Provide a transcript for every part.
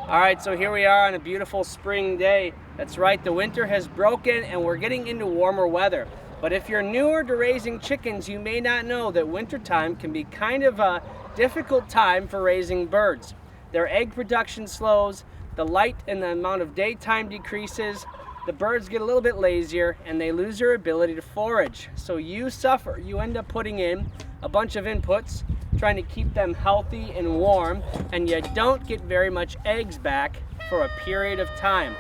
All right, so here we are on a beautiful spring day. That's right, the winter has broken and we're getting into warmer weather. But if you're newer to raising chickens, you may not know that wintertime can be kind of a difficult time for raising birds. Their egg production slows, the light and the amount of daytime decreases, the birds get a little bit lazier, and they lose their ability to forage. So you suffer. You end up putting in a bunch of inputs, trying to keep them healthy and warm, and you don't get very much eggs back for a period of time.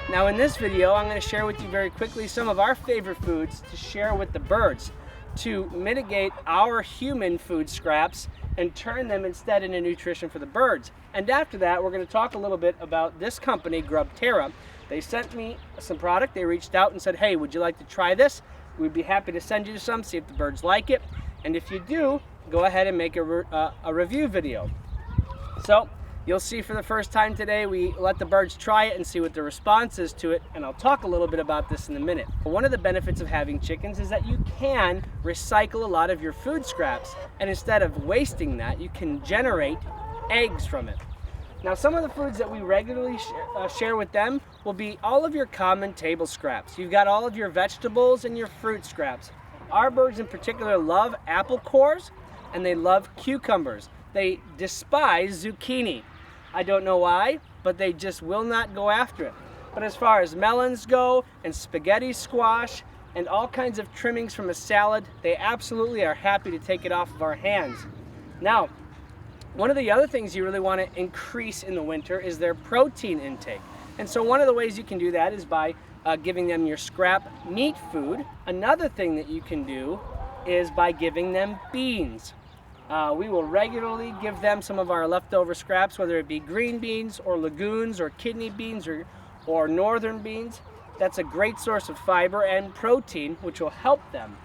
Now in this video, I'm going to share with you very quickly some of our favorite foods to share with the birds to mitigate our human food scraps and turn them instead into nutrition for the birds. And after that, we're going to talk a little bit about this company, Grubterra. They sent me some product. They reached out and said, hey, would you like to try this? We'd be happy to send you some, see if the birds like it. And if you do, go ahead and make a review video. So you'll see for the first time today, we let the birds try it and see what the response is to it. And I'll talk a little bit about this in a minute. One of the benefits of having chickens is that you can recycle a lot of your food scraps. And instead of wasting that, you can generate eggs from it. Now, some of the foods that we regularly share with them will be all of your common table scraps. You've got all of your vegetables and your fruit scraps. Our birds in particular love apple cores and they love cucumbers. They despise zucchini. I don't know why, but they just will not go after it. But as far as melons go and spaghetti squash and all kinds of trimmings from a salad, they absolutely are happy to take it off of our hands. Now, one of the other things you really want to increase in the winter is their protein intake. And so one of the ways you can do that is by giving them your scrap meat food. Another thing that you can do is by giving them beans. We will regularly give them some of our leftover scraps, whether it be green beans or legumes or kidney beans or northern beans. That's a great source of fiber and protein, which will help them.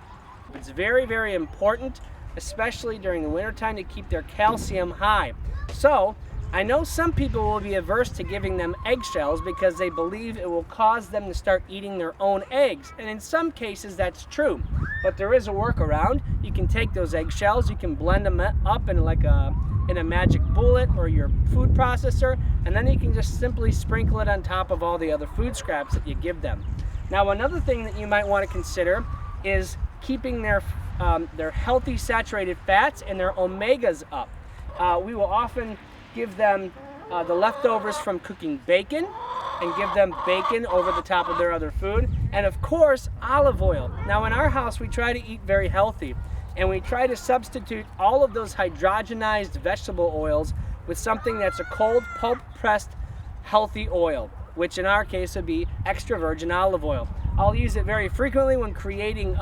It's very, very important, especially during the wintertime, to keep their calcium high. So I know some people will be averse to giving them eggshells because they believe it will cause them to start eating their own eggs. And in some cases that's true, but there is a workaround. You can take those eggshells, you can blend them up in a magic bullet or your food processor, and then you can just simply sprinkle it on top of all the other food scraps that you give them. Now, another thing that you might want to consider is keeping their healthy saturated fats and their omegas up. We will often give them the leftovers from cooking bacon and give them bacon over the top of their other food. And of course, olive oil. Now in our house, we try to eat very healthy and we try to substitute all of those hydrogenized vegetable oils with something that's a cold pulp pressed healthy oil, which in our case would be extra virgin olive oil. I'll use it very frequently when creating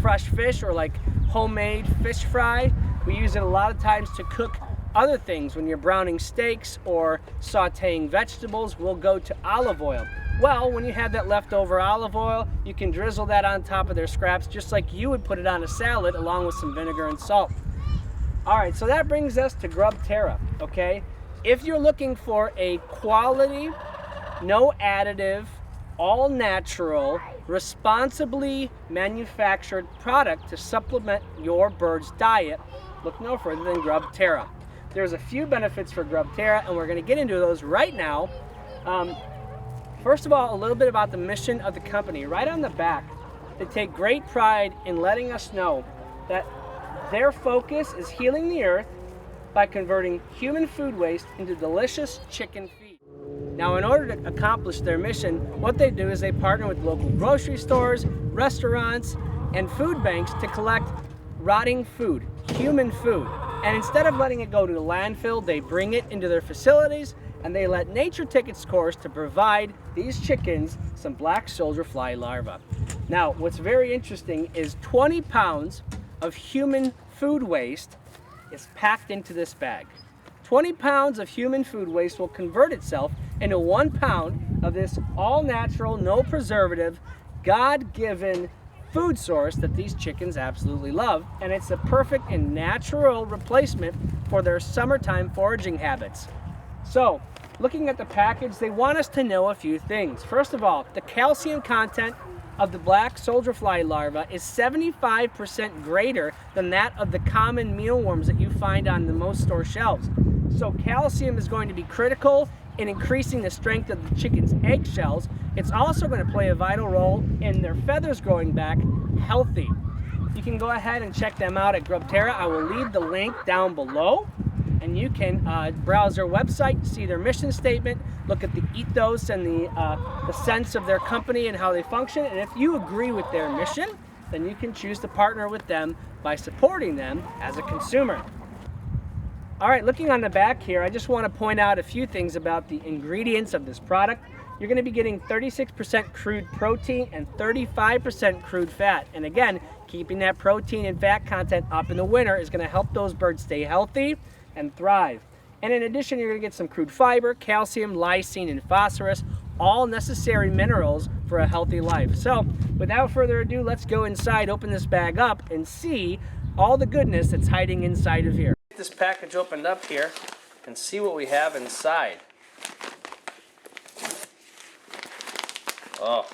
fresh fish or like homemade fish fry. We use it a lot of times to cook other things. When you're browning steaks or sauteing vegetables, we'll go to olive oil. Well, when you have that leftover olive oil, you can drizzle that on top of their scraps just like you would put it on a salad along with some vinegar and salt. All right, so that brings us to Grubterra, okay? If you're looking for a quality, no additive, all natural, responsibly manufactured product to supplement your bird's diet, look no further than Grubterra. There's a few benefits for Grubterra, and we're going to get into those right now. First of all, a little bit about the mission of the company. Right on the back, they take great pride in letting us know that their focus is healing the earth by converting human food waste into delicious chicken feed. Now, in order to accomplish their mission, what they do is they partner with local grocery stores, restaurants, and food banks to collect rotting food, human food. And instead of letting it go to the landfill, they bring it into their facilities and they let nature take its course to provide these chickens some Black Soldier Fly Larvae. Now, what's very interesting is 20 pounds of human food waste is packed into this bag. 20 pounds of human food waste will convert itself into 1 pound of this all-natural, no preservative, God-given food source that these chickens absolutely love, and it's a perfect and natural replacement for their summertime foraging habits. So, looking at the package, they want us to know a few things. First of all, the calcium content of the black soldier fly larva is 75% greater than that of the common mealworms that you find on the most store shelves. So calcium is going to be critical in increasing the strength of the chicken's eggshells. It's also going to play a vital role in their feathers growing back healthy. You can go ahead and check them out at Grubterra. I will leave the link down below, and you can browse their website, see their mission statement, look at the ethos and the sense of their company and how they function. And if you agree with their mission, then you can choose to partner with them by supporting them as a consumer. All right, looking on the back here, I just want to point out a few things about the ingredients of this product. You're going to be getting 36% crude protein and 35% crude fat. And again, keeping that protein and fat content up in the winter is going to help those birds stay healthy and thrive. And in addition, you're going to get some crude fiber, calcium, lysine, and phosphorus, all necessary minerals for a healthy life. So without further ado, let's go inside, open this bag up, and see all the goodness that's hiding inside of here. Get this package opened up here and see what we have inside. Oh,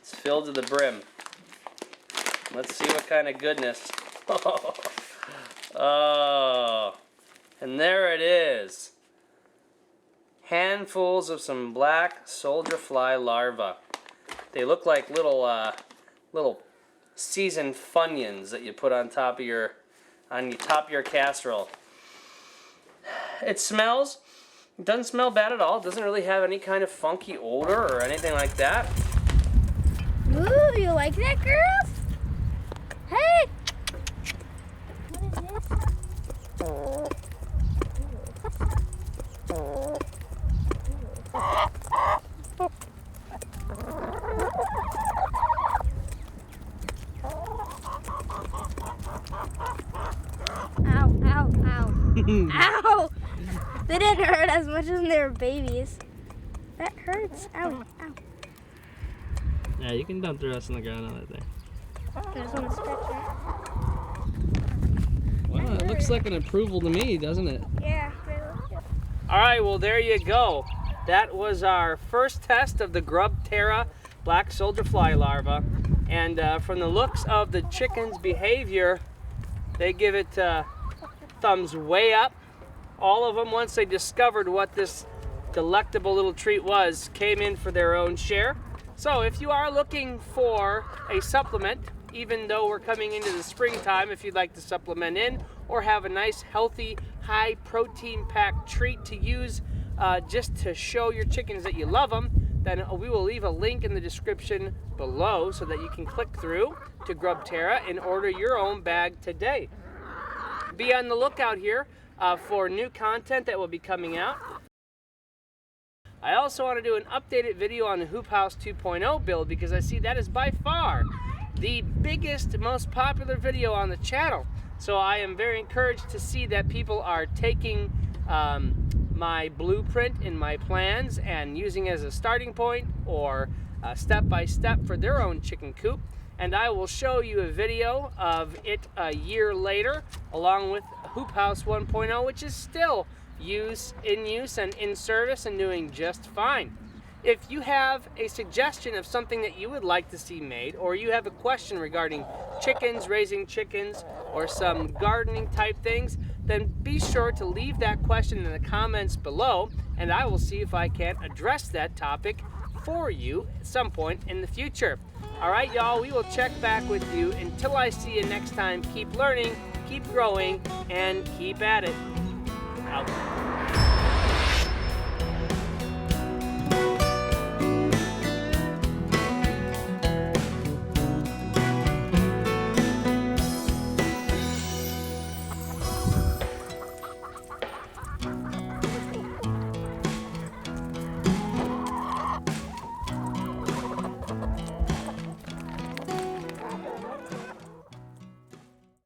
it's filled to the brim. Let's see what kind of goodness. Oh, and there it is. Handfuls of some black soldier fly larvae. They look like little seasoned Funyuns that you put on top of your casserole. It doesn't smell bad at all. It doesn't really have any kind of funky odor or anything like that. Ooh, you like that, girls? Hey! What is this? Ow, ow, ow. Ow! They didn't hurt as much as they were babies. That hurts. Ow, ow. Yeah, you can dump the rest on the ground on that thing. I just want to stretch it. Well, it looks like an approval to me, doesn't it? Yeah, they look good. All right, well, there you go. That was our first test of the Grubterra black soldier fly larva. And from the looks of the chicken's behavior, they give it thumbs way up. All of them, once they discovered what this delectable little treat was, came in for their own share. So if you are looking for a supplement, even though we're coming into the springtime, if you'd like to supplement in or have a nice, healthy, high protein packed treat to use just to show your chickens that you love them, then we will leave a link in the description below so that you can click through to Grubterra and order your own bag today. Be on the lookout here for new content that will be coming out. I also want to do an updated video on the Hoop House 2.0 build because I see that is by far the biggest, most popular video on the channel. So I am very encouraged to see that people are taking my blueprint and my plans and using it as a starting point or step by step for their own chicken coop. And I will show you a video of it a year later along with Hoop House 1.0, which is still in use and in service and doing just fine. If you have a suggestion of something that you would like to see made, or you have a question regarding chickens, raising chickens, or some gardening type things, then be sure to leave that question in the comments below, and I will see if I can address that topic for you at some point in the future. All right, y'all, we will check back with you. Until I see you next time, keep learning, keep growing, and keep at it. Out.